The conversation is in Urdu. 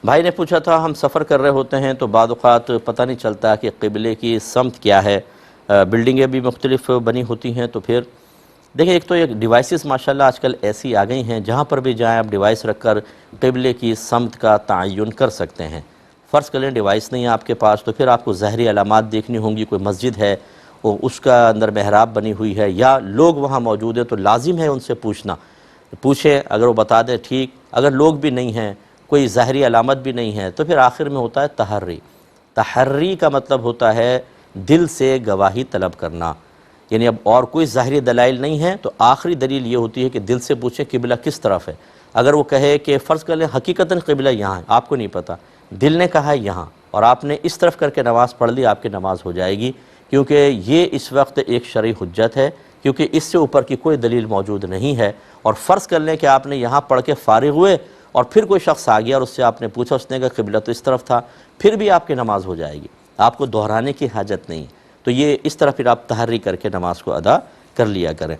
بھائی نے پوچھا تھا ہم سفر کر رہے ہوتے ہیں تو بعض اوقات پتہ نہیں چلتا کہ قبلے کی سمت کیا ہے، بلڈنگیں بھی مختلف بنی ہوتی ہیں، تو پھر دیکھیں ایک تو یہ ڈیوائسز ماشاءاللہ آج کل ایسی آ گئی ہیں جہاں پر بھی جائیں آپ ڈیوائس رکھ کر قبلے کی سمت کا تعین کر سکتے ہیں۔ فرض کر لیں ڈیوائس نہیں ہے آپ کے پاس تو پھر آپ کو ظاہری علامات دیکھنی ہوں گی، کوئی مسجد ہے اور اس کا اندر محراب بنی ہوئی ہے یا لوگ وہاں موجود ہیں تو لازم ہے ان سے پوچھیں، اگر وہ بتا دیں ٹھیک، اگر لوگ بھی نہیں ہیں، کوئی ظاہری علامت بھی نہیں ہے تو پھر آخر میں ہوتا ہے تحری۔ تحری کا مطلب ہوتا ہے دل سے گواہی طلب کرنا، یعنی اب اور کوئی ظاہری دلائل نہیں ہے تو آخری دلیل یہ ہوتی ہے کہ دل سے پوچھیں قبلہ کس طرف ہے۔ اگر وہ کہے کہ فرض کر لیں حقیقتاً قبلہ یہاں ہے، آپ کو نہیں پتہ، دل نے کہا ہے یہاں اور آپ نے اس طرف کر کے نماز پڑھ لی، آپ کی نماز ہو جائے گی، کیونکہ یہ اس وقت ایک شرعی حجت ہے، کیونکہ اس سے اوپر کی کوئی دلیل موجود نہیں ہے۔ اور فرض کر لیں کہ آپ نے یہاں پڑھ کے فارغ ہوئے اور پھر کوئی شخص آ گیا اور اس سے آپ نے پوچھا، اس نے کہا قبلہ تو اس طرف تھا، پھر بھی آپ کی نماز ہو جائے گی، آپ کو دہرانے کی حاجت نہیں۔ تو یہ اس طرح پھر آپ تحری کر کے نماز کو ادا کر لیا کریں۔